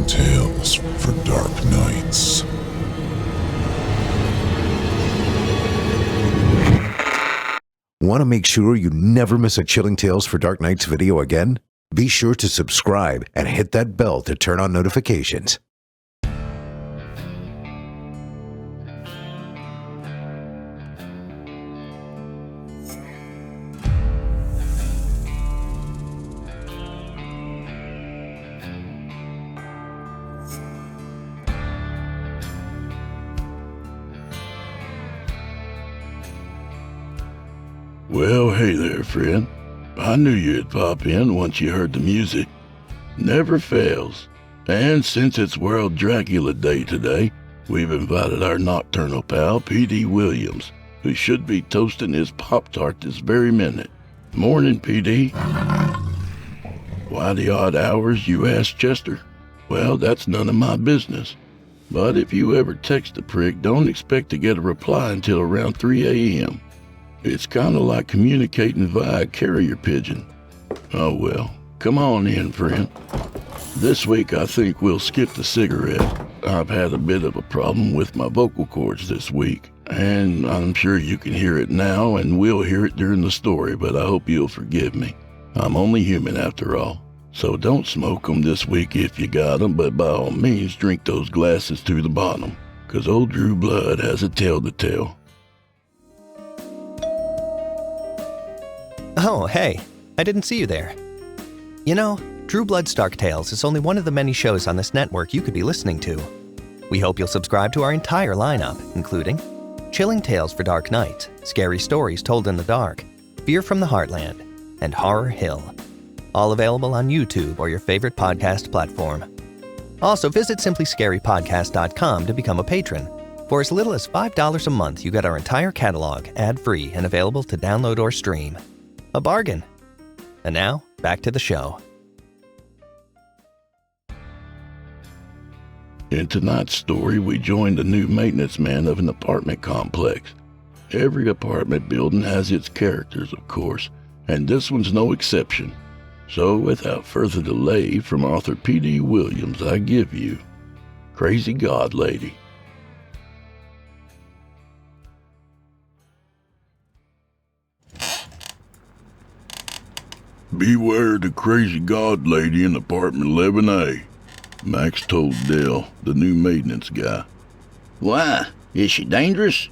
Chilling tales for dark nights. Want to make sure you never miss a Chilling Tales for Dark Nights video again? Be sure to subscribe and hit that bell to turn on notifications. Well, hey there, friend. I knew you'd pop in once you heard the music. Never fails. And since it's World Dracula Day today, we've invited our nocturnal pal, P.D. Williams, who should be toasting his Pop-Tart this very minute. Morning, P.D. Why the odd hours, you ask, Chester? Well, that's none of my business. But if you ever text the prick, don't expect to get a reply until around 3 a.m. It's kind of like communicating via carrier pigeon. Oh well, come on in, friend. This week I think we'll skip the cigarette. I've had a bit of a problem with my vocal cords this week, and I'm sure you can hear it now, and we'll hear it during the story, but I hope you'll forgive me. I'm only human after all. So don't smoke 'em this week if you got 'em, but by all means drink those glasses to the bottom, 'cause old Drew Blood has a tale to tell. Oh, hey, I didn't see you there. You know, Drew Blood's Dark Tales is only one of the many shows on this network you could be listening to. We hope you'll subscribe to our entire lineup, including Chilling Tales for Dark Nights, Scary Stories Told in the Dark, Fear from the Heartland, and Horror Hill. All available on YouTube or your favorite podcast platform. Also, visit simplyscarypodcast.com to become a patron. For as little as $5 a month, you get our entire catalog ad-free and available to download or stream. A bargain. And now, back to the show. In tonight's story, we joined a new maintenance man of an apartment complex. Every apartment building has its characters, of course, and this one's no exception. So, without further delay, from author P.D. Williams, I give you Crazy God Lady. Beware the crazy god lady in apartment 11A, Max told Dale, the new maintenance guy. Why? Is she dangerous?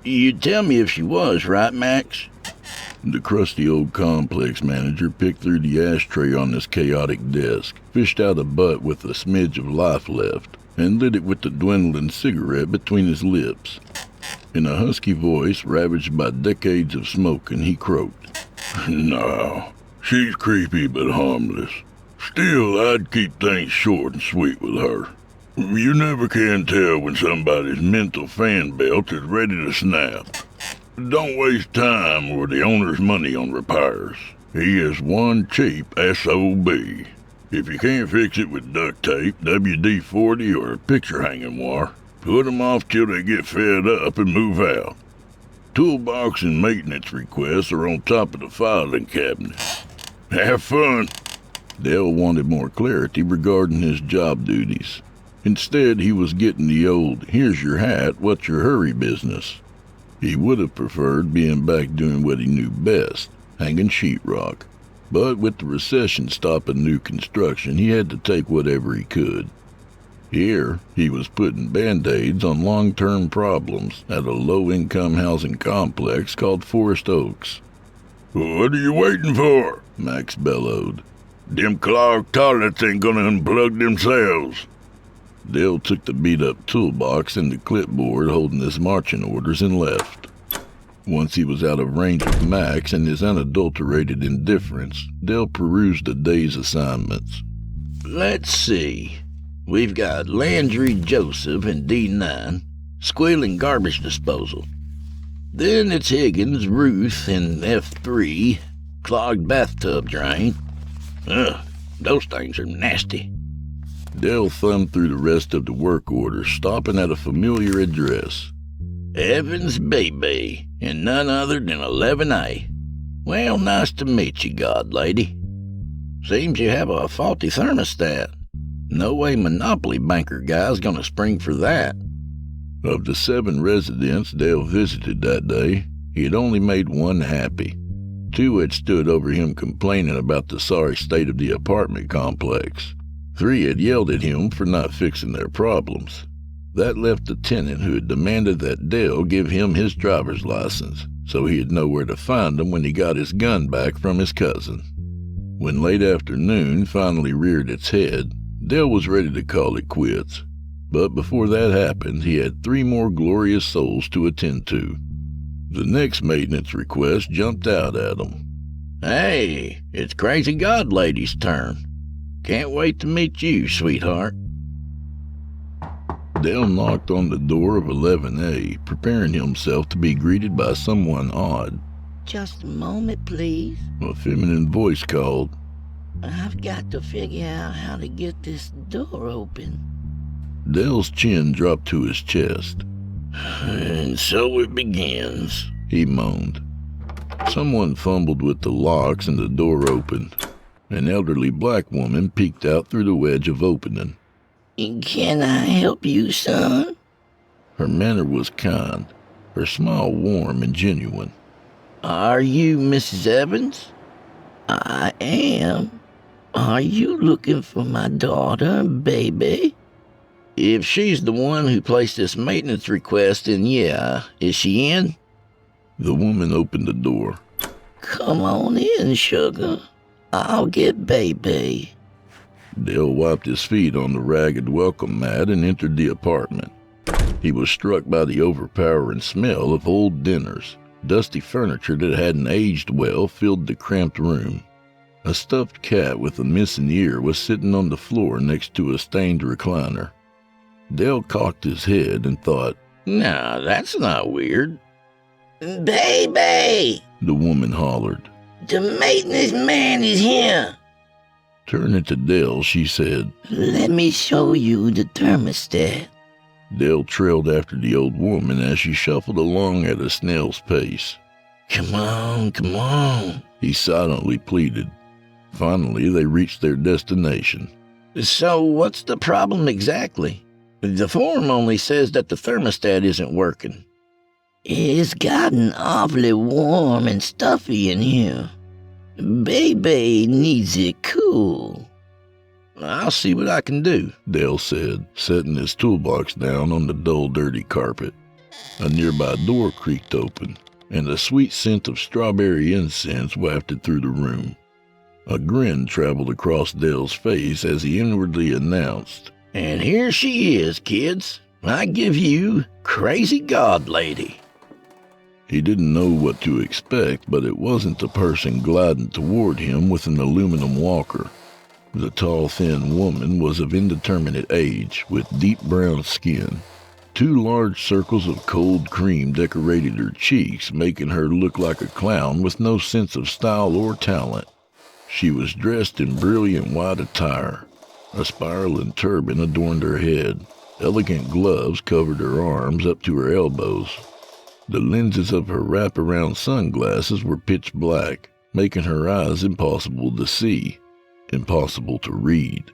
You'd tell me if she was, right, Max? The crusty old complex manager picked through the ashtray on his chaotic desk, fished out a butt with a smidge of life left, and lit it with the dwindling cigarette between his lips. In a husky voice ravaged by decades of smoking, he croaked, "No. She's creepy but harmless. Still, I'd keep things short and sweet with her. You never can tell when somebody's mental fan belt is ready to snap. Don't waste time or the owner's money on repairs. He is one cheap SOB. If you can't fix it with duct tape, WD-40, or picture hanging wire, put 'em off till they get fed up and move out. Toolbox and maintenance requests are on top of the filing cabinet. Have fun." Dale wanted more clarity regarding his job duties. Instead, he was getting the old, "Here's your hat, what's your hurry" business. He would have preferred being back doing what he knew best, hanging sheetrock. But with the recession stopping new construction, he had to take whatever he could. Here, he was putting Band-Aids on long-term problems at a low-income housing complex called Forest Oaks. "What are you waiting for?" Max bellowed. "Them clogged toilets ain't gonna unplug themselves." Dale took the beat-up toolbox and the clipboard holding his marching orders and left. Once he was out of range of Max and his unadulterated indifference, Dale perused the day's assignments. Let's see. We've got Landry Joseph in D9, squealing garbage disposal. Then it's Higgins, Ruth in F3, clogged bathtub drain. Ugh, those things are nasty. Dale thumbed through the rest of the work orders, stopping at a familiar address. Evans Baby, and none other than 11A. Well, nice to meet you, God Lady. Seems you have a faulty thermostat. No way Monopoly banker guy's gonna spring for that. Of the 7 residents Dale visited that day, he had only made one happy. 2 had stood over him complaining about the sorry state of the apartment complex. 3 had yelled at him for not fixing their problems. That left the tenant who had demanded that Dale give him his driver's license, so he'd know where to find him when he got his gun back from his cousin. When late afternoon finally reared its head, Dale was ready to call it quits. But before that happened, he had 3 more glorious souls to attend to. The next maintenance request jumped out at him. Hey, it's Crazy God Lady's turn. Can't wait to meet you, sweetheart. Dale knocked on the door of 11A, preparing himself to be greeted by someone odd. Just a moment, please. A feminine voice called. I've got to figure out how to get this door open. Dale's chin dropped to his chest. And so it begins, he moaned. Someone fumbled with the locks and the door opened. An elderly black woman peeked out through the wedge of opening. Can I help you, son? Her manner was kind, her smile warm and genuine. Are you Mrs. Evans? I am. Are you looking for my daughter, baby? If she's the one who placed this maintenance request, then yeah. Is she in? The woman opened the door. Come on in, sugar. I'll get baby. Dale wiped his feet on the ragged welcome mat and entered the apartment. He was struck by the overpowering smell of old dinners. Dusty furniture that hadn't aged well filled the cramped room. A stuffed cat with a missing ear was sitting on the floor next to a stained recliner. Dale cocked his head and thought, No, that's not weird. Baby! The woman hollered. The maintenance man is here. Turning to Dale, she said, Let me show you the thermostat. Dale trailed after the old woman as she shuffled along at a snail's pace. Come on, he silently pleaded. Finally, they reached their destination. So what's the problem exactly? The form only says that the thermostat isn't working. It's gotten awfully warm and stuffy in here. Baby needs it cool. I'll see what I can do, Dale said, setting his toolbox down on the dull, dirty carpet. A nearby door creaked open, and a sweet scent of strawberry incense wafted through the room. A grin traveled across Dale's face as he inwardly announced, And here she is, kids. I give you Crazy God Lady. He didn't know what to expect, but it wasn't a person gliding toward him with an aluminum walker. The tall, thin woman was of indeterminate age, with deep brown skin. 2 large circles of cold cream decorated her cheeks, making her look like a clown with no sense of style or talent. She was dressed in brilliant white attire. A spiraling turban adorned her head. Elegant gloves covered her arms up to her elbows. The lenses of her wraparound sunglasses were pitch black, making her eyes impossible to see, impossible to read.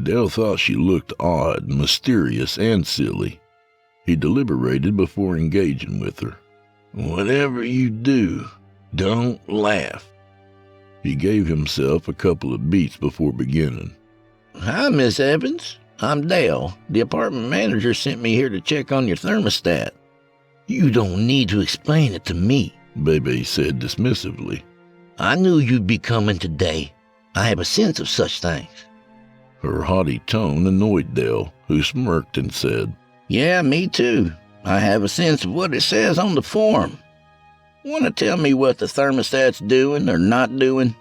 Dale thought she looked odd, mysterious, and silly. He deliberated before engaging with her. Whatever you do, don't laugh. He gave himself a couple of beats before beginning. Hi, Miss Evans. I'm Dale. The apartment manager sent me here to check on your thermostat. You don't need to explain it to me, Bebe said dismissively. I knew you'd be coming today. I have a sense of such things. Her haughty tone annoyed Dale, who smirked and said, Yeah, me too. I have a sense of what it says on the form. Want to tell me what the thermostat's doing or not doing?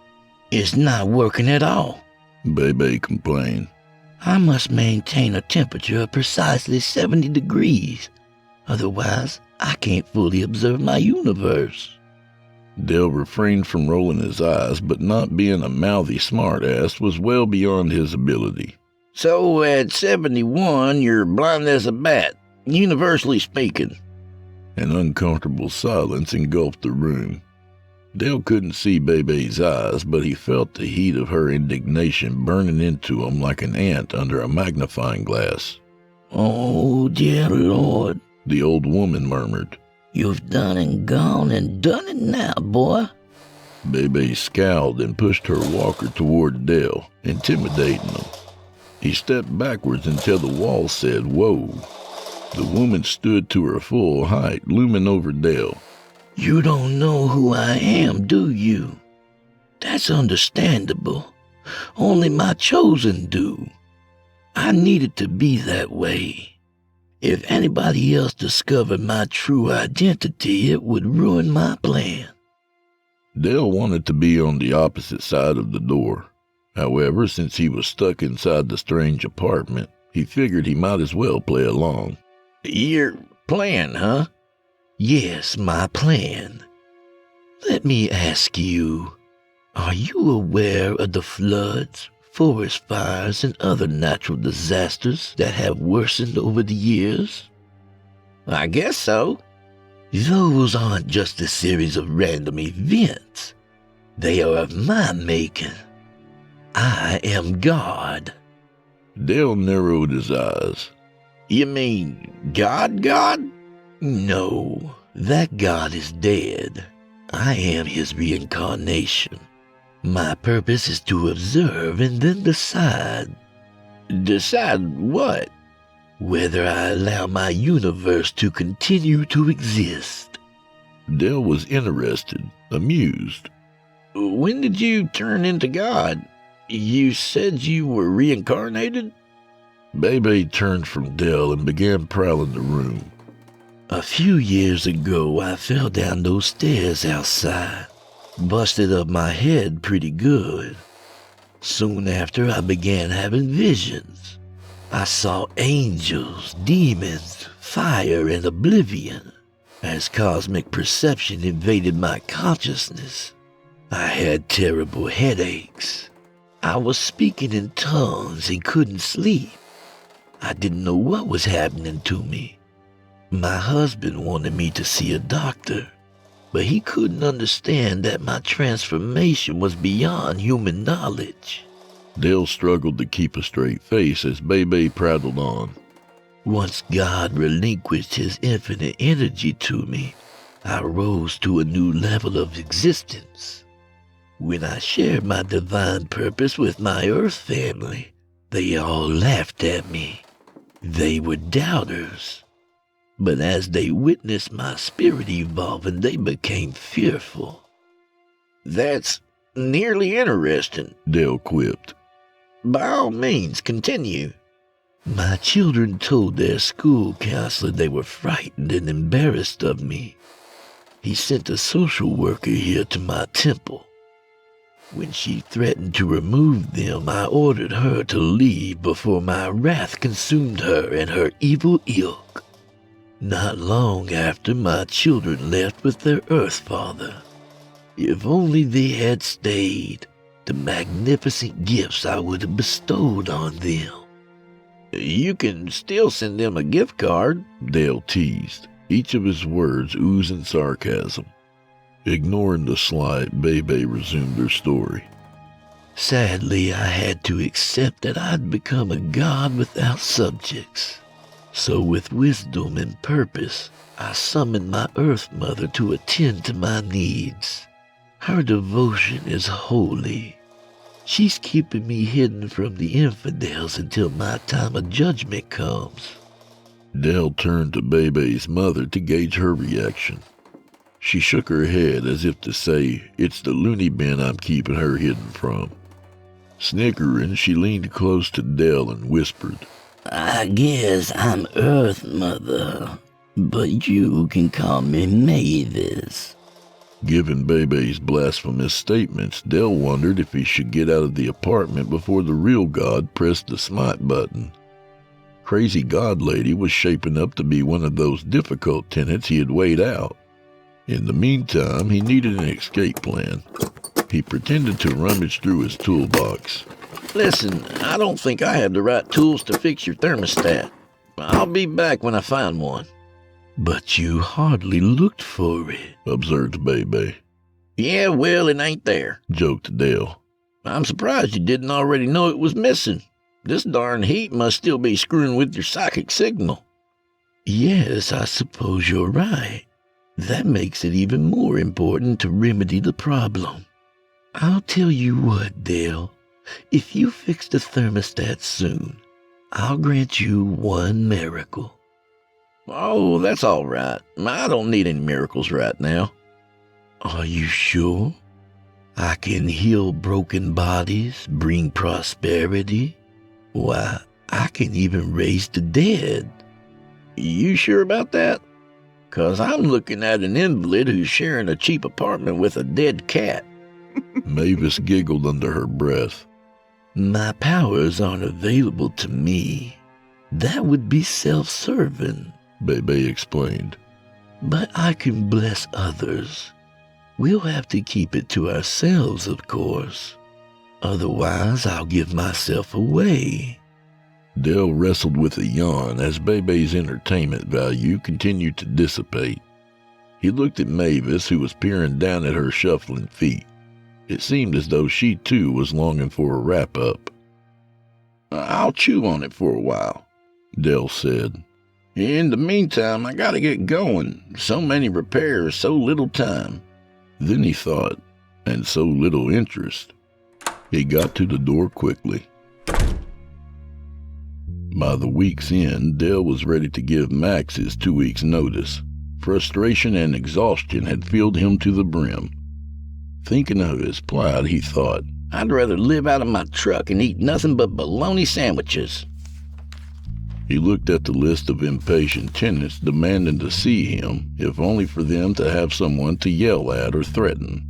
It's not working at all, Bebe complained. I must maintain a temperature of precisely 70 degrees. Otherwise, I can't fully observe my universe. Dale refrained from rolling his eyes, but not being a mouthy smartass was well beyond his ability. So at 71, you're blind as a bat, universally speaking. An uncomfortable silence engulfed the room. Dale couldn't see Bebe's eyes, but he felt the heat of her indignation burning into him like an ant under a magnifying glass. Oh, dear Lord, The old woman murmured. you've done and gone and done it now, boy. Bebe scowled and pushed her walker toward Dale, intimidating him. He stepped backwards until the wall said, "Whoa." The woman stood to her full height, looming over Dale. You don't know who I am, do you? That's understandable. Only my chosen do. I needed to be that way. If anybody else discovered my true identity, it would ruin my plan. Dale wanted to be on the opposite side of the door. However, since he was stuck inside the strange apartment, he figured he might as well play along. Your plan, huh? Yes, my plan. Let me ask you, are you aware of the floods, forest fires, and other natural disasters that have worsened over the years? I guess so. Those aren't just a series of random events. They are of my making. I am God. Dale narrowed his eyes. You mean God? No, that God is dead. I am his reincarnation. My purpose is to observe and then decide. Decide what? Whether I allow my universe to continue to exist. Dale was interested, amused. When did you turn into God? You said you were reincarnated? Bebe turned from Dale and began prowling the room. A few years ago, I fell down those stairs outside. Busted up my head pretty good. Soon after, I began having visions. I saw angels, demons, fire, and oblivion. As cosmic perception invaded my consciousness, I had terrible headaches. I was speaking in tongues and couldn't sleep. I didn't know what was happening to me. My husband wanted me to see a doctor, but he couldn't understand that my transformation was beyond human knowledge. Dale struggled to keep a straight face as Bebe prattled on. Once God relinquished his infinite energy to me, I rose to a new level of existence. When I shared my divine purpose with my Earth family, they all laughed at me. They were doubters. But as they witnessed my spirit evolving, they became fearful. That's nearly interesting. Dale quipped. By all means, continue. My children told their school counselor they were frightened and embarrassed of me. He sent a social worker here to my temple. When she threatened to remove them, I ordered her to leave before my wrath consumed her and her evil ilk. Not long after, my children left with their Earth Father. If only they had stayed, the magnificent gifts I would have bestowed on them. You can still send them a gift card, Dale teased, each of his words oozing sarcasm. Ignoring the slight, Bebe resumed her story. Sadly, I had to accept that I'd become a god without subjects. So with wisdom and purpose, I summoned my Earth Mother to attend to my needs. Her devotion is holy. She's keeping me hidden from the infidels until my time of judgment comes. Dale turned to Bebe's mother to gauge her reaction. She shook her head as if to say, "It's the loony bin I'm keeping her hidden from." Snickering, she leaned close to Dale and whispered, I guess I'm Earth Mother, but you can call me Mavis. Given Bebe's blasphemous statements, Dale wondered if he should get out of the apartment before the real God pressed the smite button. Crazy God Lady was shaping up to be one of those difficult tenants he had weighed out. In the meantime, he needed an escape plan. He pretended to rummage through his toolbox. Listen, I don't think I have the right tools to fix your thermostat. I'll be back when I find one. But you hardly looked for it. Observed Bebe. Yeah, well, it ain't there, joked Dale. I'm surprised you didn't already know it was missing. This darn heat must still be screwing with your psychic signal. Yes, I suppose you're right. That makes it even more important to remedy the problem. I'll tell you what, Dale. If you fix the thermostat soon, I'll grant you one miracle. Oh, that's all right. I don't need any miracles right now. Are you sure? I can heal broken bodies, bring prosperity. Why, I can even raise the dead. You sure about that? 'Cause I'm looking at an invalid who's sharing a cheap apartment with a dead cat. Mavis giggled under her breath. My powers aren't available to me. That would be self-serving, Bebe explained. but I can bless others. We'll have to keep it to ourselves, of course. Otherwise, I'll give myself away. Dale wrestled with a yawn as Bebe's entertainment value continued to dissipate. He looked at Mavis, who was peering down at her shuffling feet. It seemed as though she too was longing for a wrap-up. I'll chew on it for a while, Dale said. In the meantime, I gotta get going. So many repairs, so little time. Then he thought, and so little interest. He got to the door quickly. By the week's end, Dale was ready to give Max his 2 weeks' notice. Frustration and exhaustion had filled him to the brim. Thinking of his plight, he thought, I'd rather live out of my truck and eat nothing but bologna sandwiches. He looked at the list of impatient tenants demanding to see him, if only for them to have someone to yell at or threaten.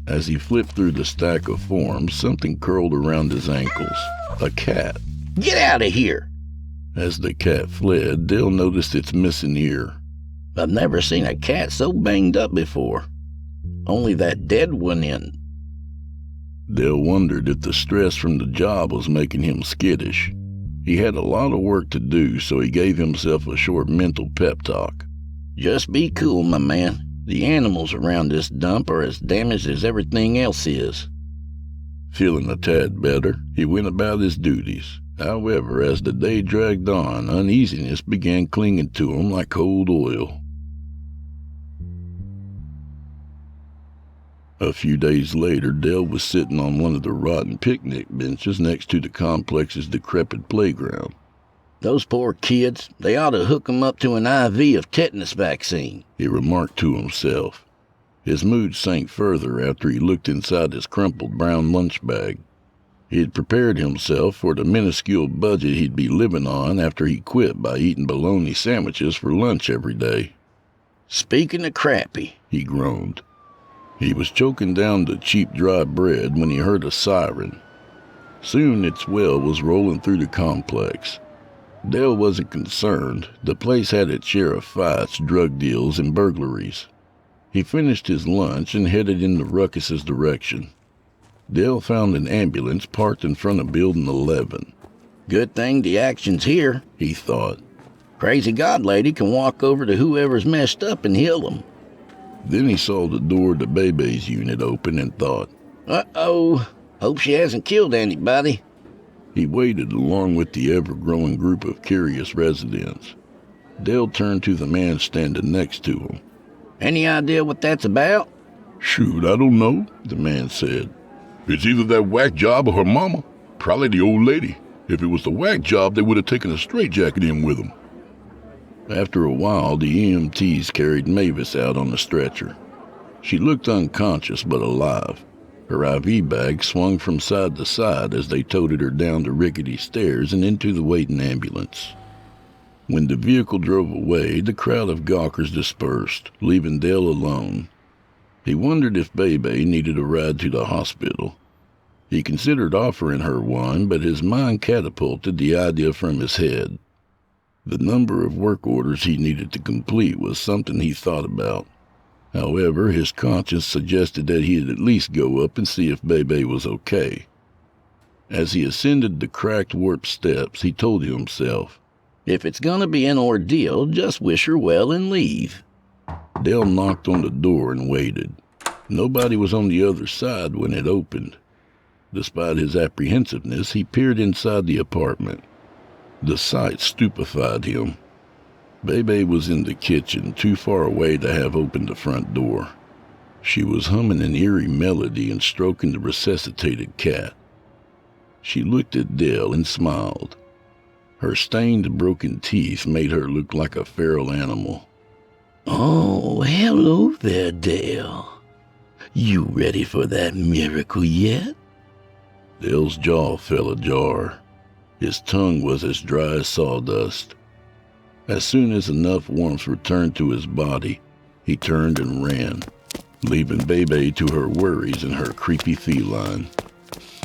As he flipped through the stack of forms, something curled around his ankles. A cat. Get out of here! As the cat fled, Dale noticed its missing ear. I've never seen a cat so banged up before. Only that dead one in. Dale wondered if the stress from the job was making him skittish. He had a lot of work to do, so he gave himself a short mental pep talk. Just be cool, my man. The animals around this dump are as damaged as everything else is. Feeling a tad better, he went about his duties. However, as the day dragged on, uneasiness began clinging to him like cold oil. A few days later, Dale was sitting on one of the rotten picnic benches next to the complex's decrepit playground. Those poor kids, they ought to hook them up to an IV of tetanus vaccine, he remarked to himself. His mood sank further after he looked inside his crumpled brown lunch bag. He had prepared himself for the minuscule budget he'd be living on after he quit by eating bologna sandwiches for lunch every day. Speaking of crappy, he groaned. He was choking down the cheap dry bread when he heard a siren. Soon its wail was rolling through the complex. Dale wasn't concerned. The place had its share of fights, drug deals, and burglaries. He finished his lunch and headed in the ruckus's direction. Dale found an ambulance parked in front of Building 11. Good thing the action's here, he thought. Crazy God lady can walk over to whoever's messed up and heal them. Then he saw the door to Bebe's unit open and thought, Uh-oh, hope she hasn't killed anybody. He waited along with the ever-growing group of curious residents. Dale turned to the man standing next to him. Any idea what that's about? Shoot, I don't know, the man said. It's either that whack job or her mama. Probably the old lady. If it was the whack job, they would have taken a straitjacket in with them. After a while, the EMTs carried Mavis out on a stretcher. She looked unconscious but alive. Her IV bag swung from side to side as they toted her down the rickety stairs and into the waiting ambulance. When the vehicle drove away, the crowd of gawkers dispersed, leaving Dale alone. He wondered if Bebe needed a ride to the hospital. He considered offering her one, but his mind catapulted the idea from his head. The number of work orders he needed to complete was something he thought about. However, his conscience suggested that he'd at least go up and see if Bebe was okay. As he ascended the cracked, warped steps, he told himself, if it's gonna be an ordeal, just wish her well and leave. Dale knocked on the door and waited. Nobody was on the other side when it opened. Despite his apprehensiveness, he peered inside the apartment. The sight stupefied him. Bebe was in the kitchen, too far away to have opened the front door. She was humming an eerie melody and stroking the resuscitated cat. She looked at Dale and smiled. Her stained, broken teeth made her look like a feral animal. Oh, hello there, Dale. You ready for that miracle yet? Dale's jaw fell ajar. His tongue was as dry as sawdust. As soon as enough warmth returned to his body, he turned and ran, leaving Bebe to her worries and her creepy feline.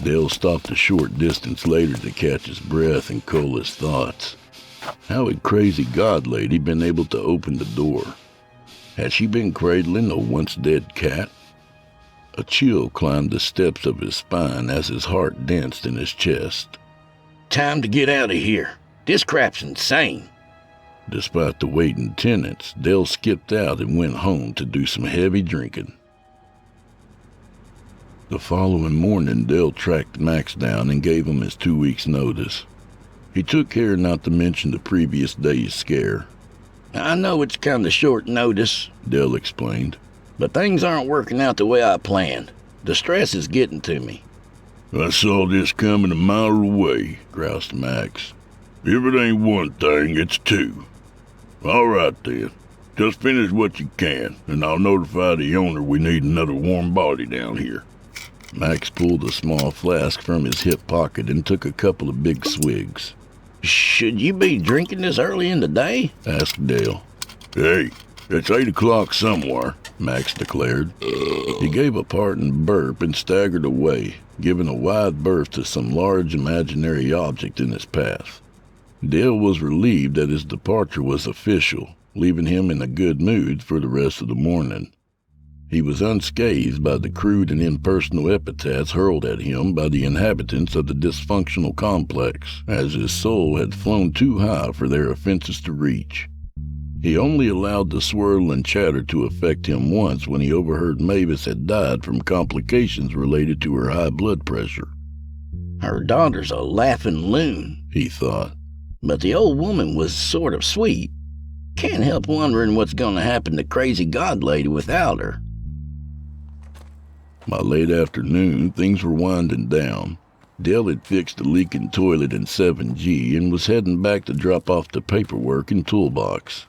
Dale stopped a short distance later to catch his breath and cull his thoughts. How had Crazy God Lady been able to open the door? Had she been cradling a once-dead cat? A chill climbed the steps of his spine as his heart danced in his chest. Time to get out of here. This crap's insane. Despite the waiting tenants, Dale skipped out and went home to do some heavy drinking. The following morning, Dale tracked Max down and gave him his 2 weeks' notice. He took care not to mention the previous day's scare. I know it's kind of short notice, Dale explained, but things aren't working out the way I planned. The stress is getting to me. I saw this coming a mile away, groused Max. If it ain't one thing, it's two. All right, then. Just finish what you can, and I'll notify the owner we need another warm body down here. Max pulled a small flask from his hip pocket and took a couple of big swigs. Should you be drinking this early in the day? Asked Dale. Hey, it's 8 o'clock somewhere, Max declared. He gave a parting burp and staggered away, giving a wide berth to some large imaginary object in his path. Dale was relieved that his departure was official, leaving him in a good mood for the rest of the morning. He was unscathed by the crude and impersonal epithets hurled at him by the inhabitants of the dysfunctional complex, as his soul had flown too high for their offenses to reach. He only allowed the swirl and chatter to affect him once when he overheard Mavis had died from complications related to her high blood pressure. Her daughter's a laughing loon, he thought. But the old woman was sort of sweet. Can't help wondering what's going to happen to Crazy God Lady without her. By late afternoon, things were winding down. Dale had fixed the leaking toilet in 7G and was heading back to drop off the paperwork and toolbox.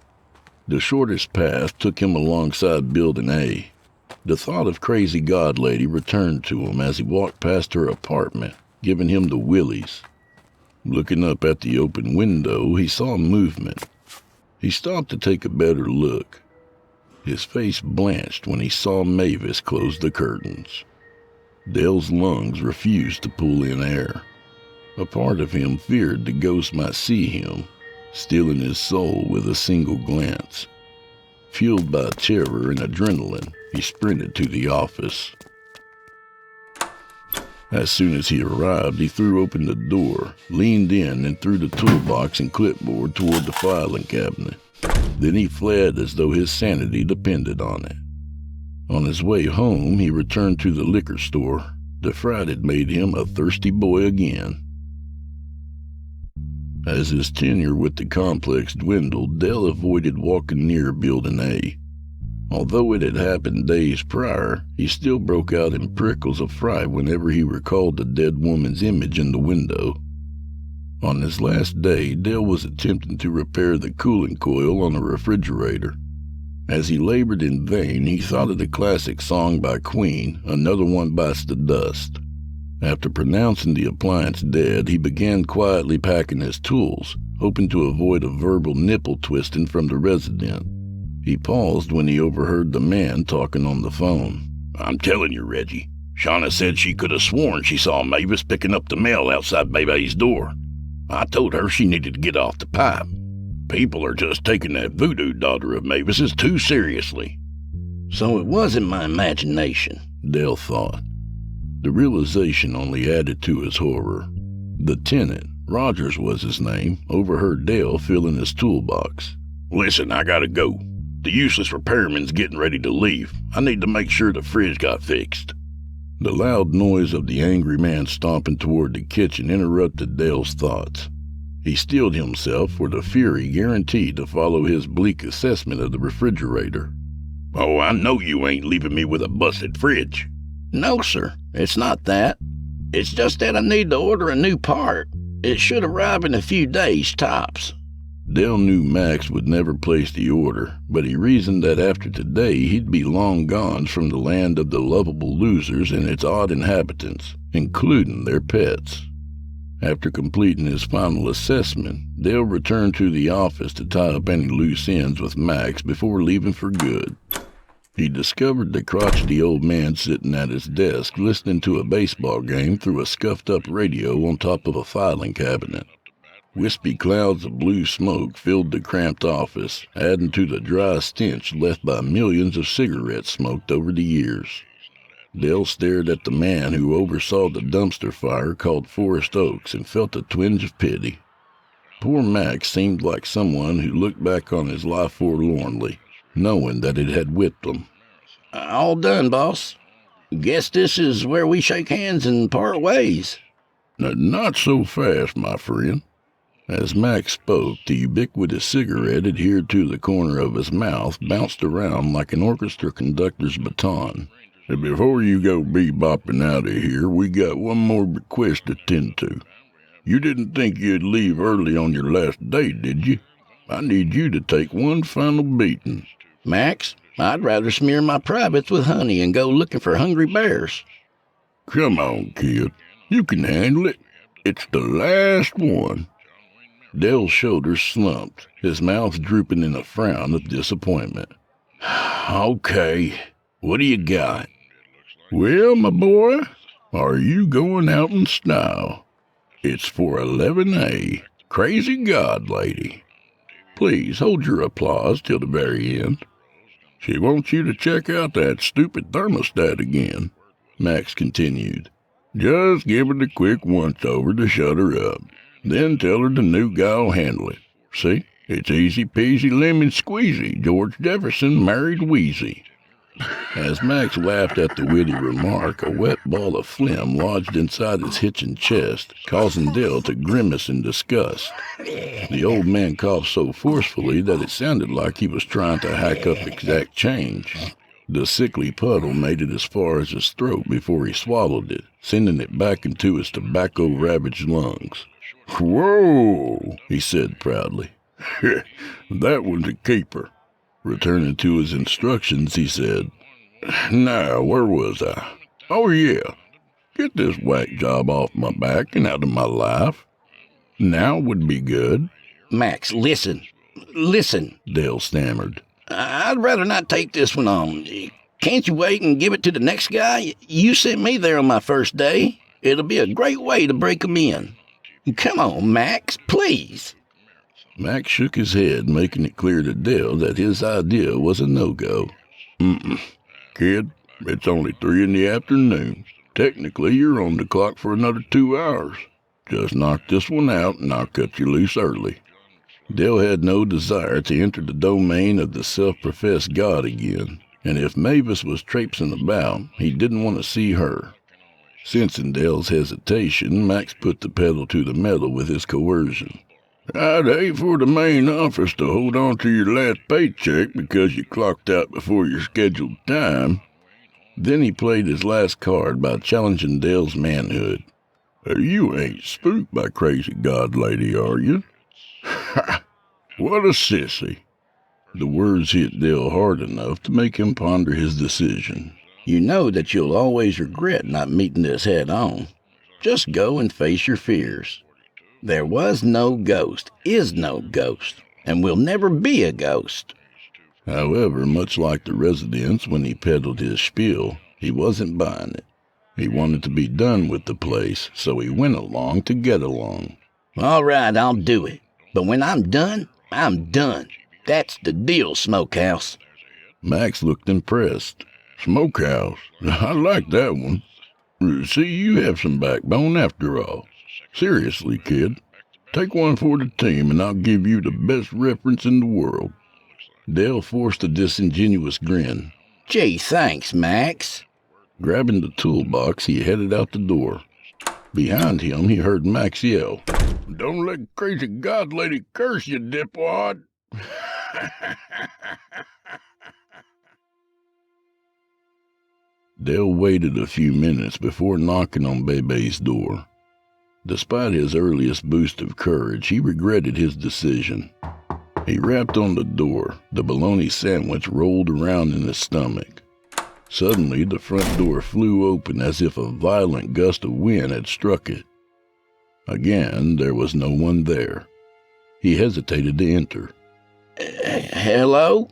The shortest path took him alongside Building A. The thought of Crazy God Lady returned to him as he walked past her apartment, giving him the willies. Looking up at the open window, he saw movement. He stopped to take a better look. His face blanched when he saw Mavis close the curtains. Dale's lungs refused to pull in air. A part of him feared the ghost might see him, stealing his soul with a single glance. Fueled by terror and adrenaline, he sprinted to the office. As soon as he arrived, he threw open the door, leaned in, and threw the toolbox and clipboard toward the filing cabinet. Then he fled as though his sanity depended on it. On his way home, he returned to the liquor store. The fright had made him a thirsty boy again. As his tenure with the complex dwindled, Dale avoided walking near Building A. Although it had happened days prior, he still broke out in prickles of fright whenever he recalled the dead woman's image in the window. On his last day, Dale was attempting to repair the cooling coil on the refrigerator. As he labored in vain, he thought of the classic song by Queen, Another One Bites the Dust. After pronouncing the appliance dead, he began quietly packing his tools, hoping to avoid a verbal nipple twisting from the resident. He paused when he overheard the man talking on the phone. I'm telling you, Reggie, Shauna said she could have sworn she saw Mavis picking up the mail outside Bebe's door. I told her she needed to get off the pipe. People are just taking that voodoo daughter of Mavis's too seriously. So it wasn't my imagination, Dale thought. The realization only added to his horror. The tenant, Rogers was his name, overheard Dale fill in his toolbox. Listen, I gotta go. The useless repairman's getting ready to leave. I need to make sure the fridge got fixed." The loud noise of the angry man stomping toward the kitchen interrupted Dale's thoughts. He steeled himself for the fury guaranteed to follow his bleak assessment of the refrigerator. "Oh, I know you ain't leaving me with a busted fridge." No, sir, it's not that. It's just that I need to order a new part. It should arrive in a few days, tops." Dale knew Max would never place the order, but he reasoned that after today he'd be long gone from the land of the lovable losers and its odd inhabitants, including their pets. After completing his final assessment, Dale returned to the office to tie up any loose ends with Max before leaving for good. He discovered the crotchety old man sitting at his desk listening to a baseball game through a scuffed-up radio on top of a filing cabinet. Wispy clouds of blue smoke filled the cramped office, adding to the dry stench left by millions of cigarettes smoked over the years. Dale stared at the man who oversaw the dumpster fire called Forest Oaks and felt a twinge of pity. Poor Max seemed like someone who looked back on his life forlornly, knowing that it had whipped him. "All done, boss. Guess this is where we shake hands and part ways." Not so fast, my friend." As Max spoke, the ubiquitous cigarette adhered to the corner of his mouth bounced around like an orchestra conductor's baton. "Before you go bebopping out of here, we got one more request to tend to. You didn't think you'd leave early on your last day, did you? I need you to take one final beating." "Max, I'd rather smear my privates with honey and go looking for hungry bears." "Come on, kid. You can handle it. It's the last one." Dale's shoulders slumped, his mouth drooping in a frown of disappointment. "Okay, what do you got?" "Well, my boy, are you going out in style? It's for 11A, Crazy God Lady. Please hold your applause till the very end. She wants you to check out that stupid thermostat again," Max continued. "Just give it a quick once-over to shut her up. Then tell her the new guy'll handle it. See? It's easy-peasy lemon-squeezy. George Jefferson married Wheezy." As Max laughed at the witty remark, a wet ball of phlegm lodged inside his hitching chest, causing Dale to grimace in disgust. The old man coughed so forcefully that it sounded like he was trying to hack up exact change. The sickly puddle made it as far as his throat before he swallowed it, sending it back into his tobacco-ravaged lungs. "Whoa," he said proudly. "That one's a keeper." Returning to his instructions, he said, "Now, where was I? Oh, yeah. Get this whack job off my back and out of my life. Now would be good." "Max, listen, Dale stammered. I'd rather not take this one on. Can't you wait and give it to the next guy? You sent me there on my first day. It'll be a great way to break 'em in. Come on, Max, please." Max shook his head, making it clear to Dale that his idea was a no-go. Kid, it's only 3 in the afternoon. Technically, you're on the clock for another 2 hours. Just knock this one out, and I'll cut you loose early." Dale had no desire to enter the domain of the self-professed god again, and if Mavis was traipsing about, he didn't want to see her. Sensing Dale's hesitation, Max put the pedal to the metal with his coercion. "I'd hate for the main office to hold on to your last paycheck because you clocked out before your scheduled time." Then he played his last card by challenging Dale's manhood. "You ain't spooked by Crazy God Lady, are you?" "Ha! What a sissy." The words hit Dale hard enough to make him ponder his decision. You know that you'll always regret not meeting this head on. Just go and face your fears. There was no ghost, is no ghost, and will never be a ghost. However, much like the residents when he peddled his spiel, he wasn't buying it. He wanted to be done with the place, so he went along to get along. All right, I'll do it. But when I'm done, I'm done. That's the deal, Smokehouse. Max looked impressed. "Smokehouse? I like that one. See, you have some backbone after all. Seriously, kid. Take one for the team and I'll give you the best reference in the world." Dale forced a disingenuous grin. Gee, thanks, Max. Grabbing the toolbox, he headed out the door. Behind him, he heard Max yell, "Don't let crazy god lady curse you, dipwad!" Dale waited a few minutes before knocking on Bebe's door. Despite his earliest boost of courage, he regretted his decision. He rapped on the door. The bologna sandwich rolled around in his stomach. Suddenly, the front door flew open as if a violent gust of wind had struck it. Again, there was no one there. He hesitated to enter. Hello?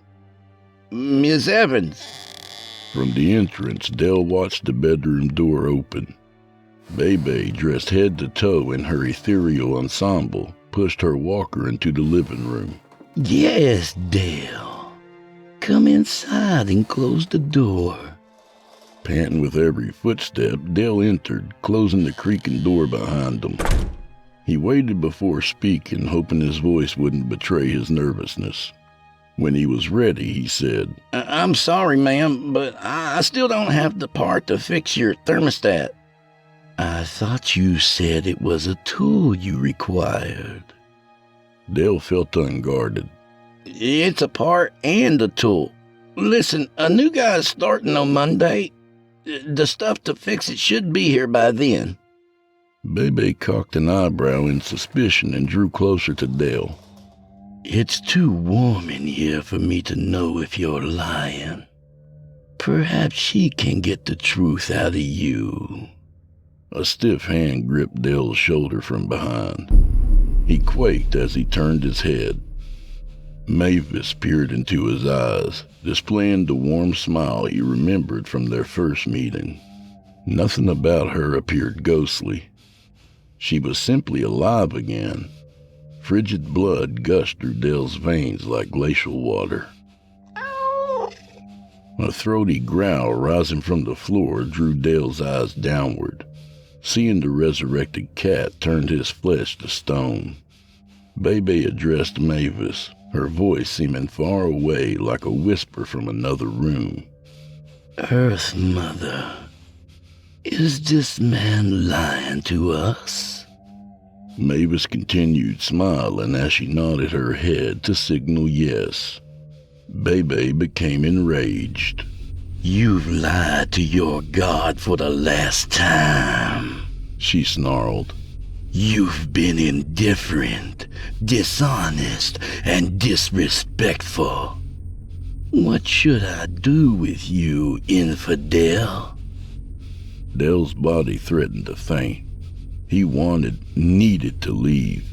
Miss Evans? From the entrance, Dale watched the bedroom door open. Bebe, dressed head to toe in her ethereal ensemble, pushed her walker into the living room. Yes, Dale. Come inside and close the door. Panting with every footstep, Dale entered, closing the creaking door behind him. He waited before speaking, hoping his voice wouldn't betray his nervousness. When he was ready, he said, I'm sorry, ma'am, but I still don't have the part to fix your thermostat. I thought you said it was a tool you required. Dale felt unguarded. It's a part and a tool. Listen, a new guy's starting on Monday. The stuff to fix it should be here by then. Bebe cocked an eyebrow in suspicion and drew closer to Dale. It's too warm in here for me to know if you're lying. Perhaps she can get the truth out of you. A stiff hand gripped Dale's shoulder from behind. He quaked as he turned his head. Mavis peered into his eyes, displaying the warm smile he remembered from their first meeting. Nothing about her appeared ghostly. She was simply alive again. Frigid blood gushed through Dale's veins like glacial water. A throaty growl rising from the floor drew Dale's eyes downward. Seeing the resurrected cat turned his flesh to stone. Bebe addressed Mavis, her voice seeming far away like a whisper from another room. Earth Mother, is this man lying to us? Mavis continued smiling as she nodded her head to signal yes. Bebe became enraged. You've lied to your God for the last time, she snarled. You've been indifferent, dishonest, and disrespectful. What should I do with you, infidel? Dale's body threatened to faint. He needed to leave.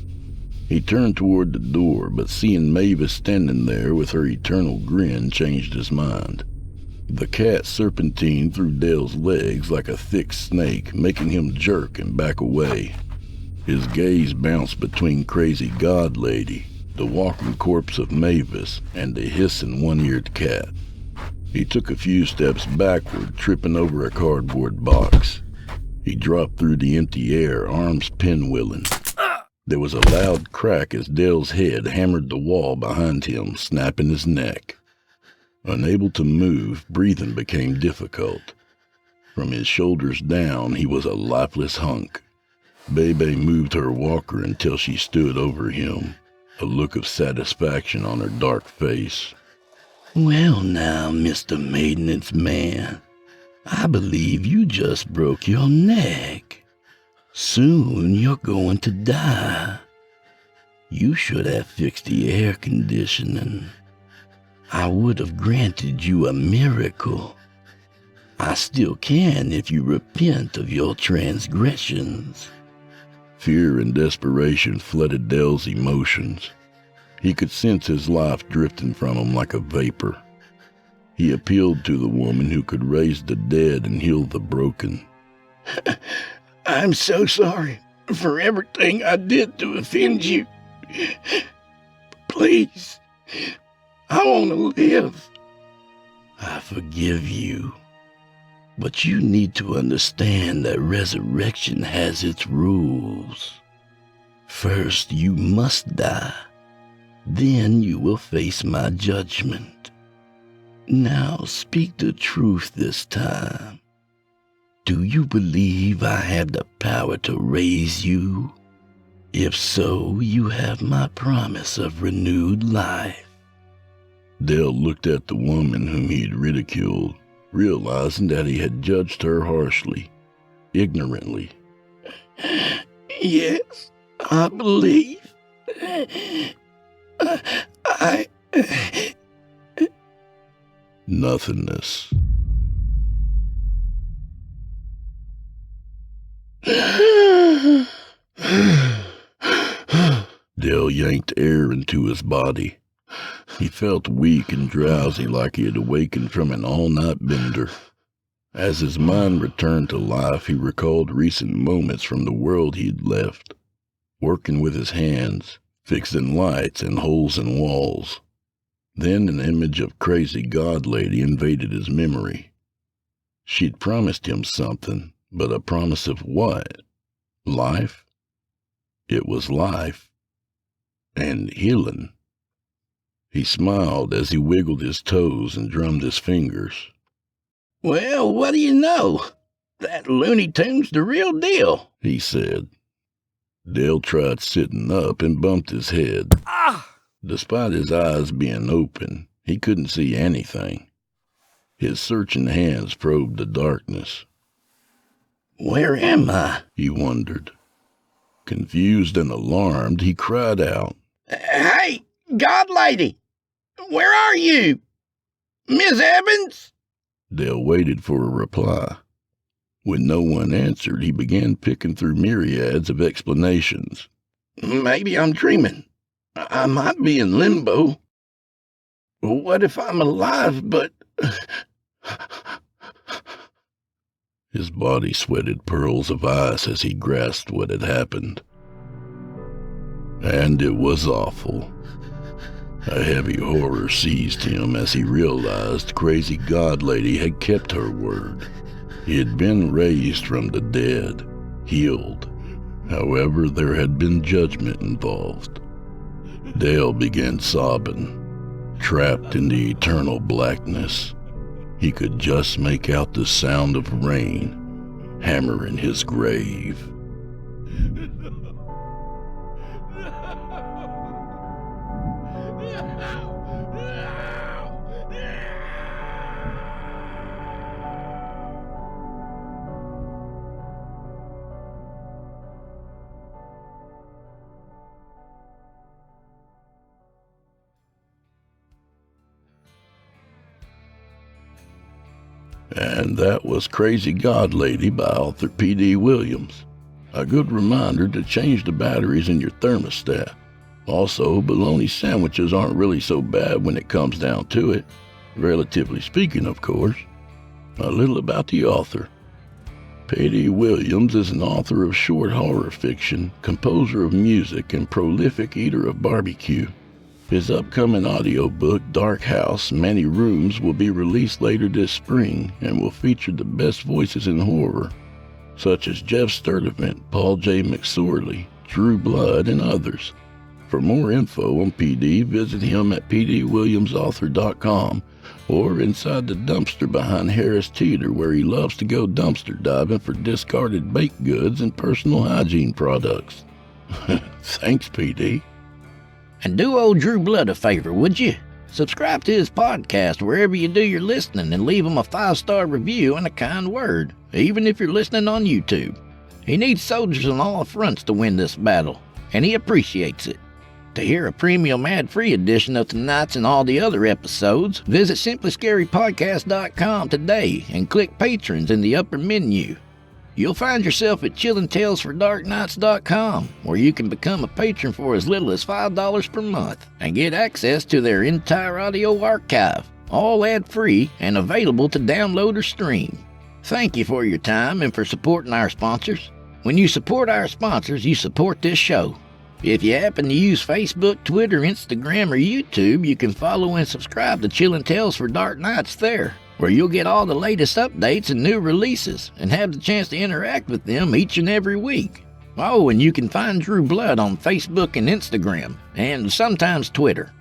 He turned toward the door, but seeing Mavis standing there with her eternal grin changed his mind. The cat serpentined through Dale's legs like a thick snake, making him jerk and back away. His gaze bounced between crazy god lady, the walking corpse of Mavis, and the hissing one-eared cat. He took a few steps backward, tripping over a cardboard box. He dropped through the empty air, arms pinwheeling. There was a loud crack as Dale's head hammered the wall behind him, snapping his neck. Unable to move, breathing became difficult. From his shoulders down, he was a lifeless hunk. Bebe moved her walker until she stood over him, a look of satisfaction on her dark face. Well now, Mr. Maintenance Man, I believe you just broke your neck. Soon you're going to die. You should have fixed the air conditioning. I would have granted you a miracle. I still can if you repent of your transgressions. Fear and desperation flooded Dale's emotions. He could sense his life drifting from him like a vapor. He appealed to the woman who could raise the dead and heal the broken. I'm so sorry for everything I did to offend you. Please, I want to live. I forgive you. But you need to understand that resurrection has its rules. First, you must die. Then you will face my judgment. Now speak the truth this time. Do you believe I have the power to raise you? If so, you have my promise of renewed life. Dale looked at the woman whom he had ridiculed, realizing that he had judged her harshly, ignorantly. Yes, I believe. I... Nothingness. Dale yanked air into his body. He felt weak and drowsy, like he had awakened from an all-night bender. As his mind returned to life, he recalled recent moments from the world he'd left, working with his hands, fixing lights and holes in walls. Then an image of crazy god lady invaded his memory. She'd promised him something, but a promise of what? Life? It was life. And healing. He smiled as he wiggled his toes and drummed his fingers. Well, what do you know? That Looney Tune's the real deal, he said. Dale tried sitting up and bumped his head. Despite his eyes being open, he couldn't see anything. His searching hands probed the darkness. Where am I? He wondered. Confused and alarmed, he cried out. Hey, God lady! Where are you? Miss Evans? Dale waited for a reply. When no one answered, he began picking through myriads of explanations. Maybe I'm dreaming. I might be in limbo. What if I'm alive, but... His body sweated pearls of ice as he grasped what had happened. And it was awful. A heavy horror seized him as he realized crazy god lady had kept her word. He had been raised from the dead, healed. However, there had been judgment involved. Dale began sobbing, trapped in the eternal blackness. He could just make out the sound of rain hammering his grave. And that was Crazy God Lady by author P.D. Williams. A good reminder to change the batteries in your thermostat. Also, bologna sandwiches aren't really so bad when it comes down to it. Relatively speaking, of course. A little about the author. P.D. Williams is an author of short horror fiction, composer of music, and prolific eater of barbecue. His upcoming audiobook, Dark House, Many Rooms, will be released later this spring and will feature the best voices in horror, such as Geoff Sturtevant, Paul J. McSorley, Drew Blood, and others. For more info on PD, visit him at pdwilliamsauthor.com or inside the dumpster behind Harris Teeter, where he loves to go dumpster diving for discarded baked goods and personal hygiene products. Thanks, PD. And do old Drew Blood a favor, would you? Subscribe to his podcast wherever you do your listening and leave him a 5-star review and a kind word, even if you're listening on YouTube. He needs soldiers on all fronts to win this battle, and he appreciates it. To hear a premium ad-free edition of tonight's and all the other episodes, visit simplyscarypodcast.com today and click Patrons in the upper menu. You'll find yourself at chillingtalesfordarknights.com, where you can become a patron for as little as $5 per month and get access to their entire audio archive, all ad-free and available to download or stream. Thank you for your time and for supporting our sponsors. When you support our sponsors, you support this show. If you happen to use Facebook, Twitter, Instagram, or YouTube, you can follow and subscribe to Chillin' Tales for Dark Nights there, where you'll get all the latest updates and new releases and have the chance to interact with them each and every week. Oh, and you can find Drew Blood on Facebook and Instagram, and sometimes Twitter.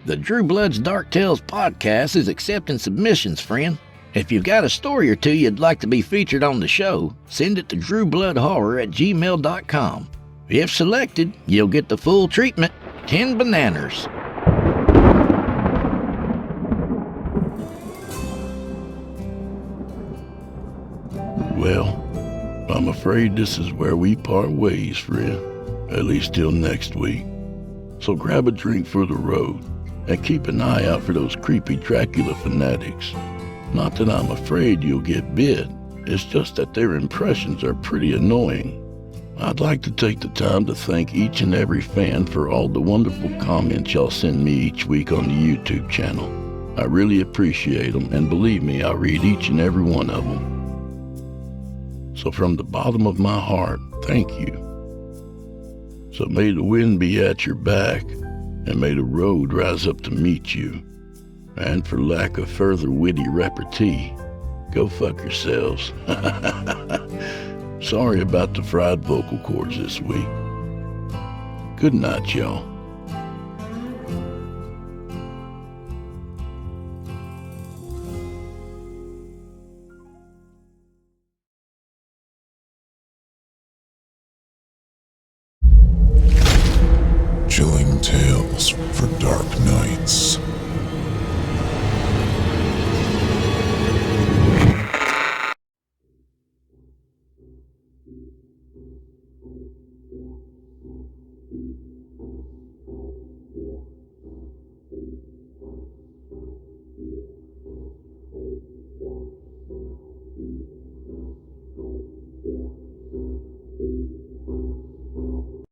The Drew Blood's Dark Tales podcast is accepting submissions, friend. If you've got a story or two you'd like to be featured on the show, send it to drewbloodhorror@gmail.com. If selected, you'll get the full treatment, 10 bananas. Well, I'm afraid this is where we part ways, friend. At least till next week. So grab a drink for the road, and keep an eye out for those creepy Dracula fanatics. Not that I'm afraid you'll get bit, it's just that their impressions are pretty annoying. I'd like to take the time to thank each and every fan for all the wonderful comments y'all send me each week on the YouTube channel. I really appreciate them, and believe me, I read each and every one of them. So from the bottom of my heart, thank you. So may the wind be at your back, and may the road rise up to meet you. And for lack of further witty repartee, go fuck yourselves. Sorry about the fried vocal cords this week. Good night, y'all. Chilling tales for dark nights.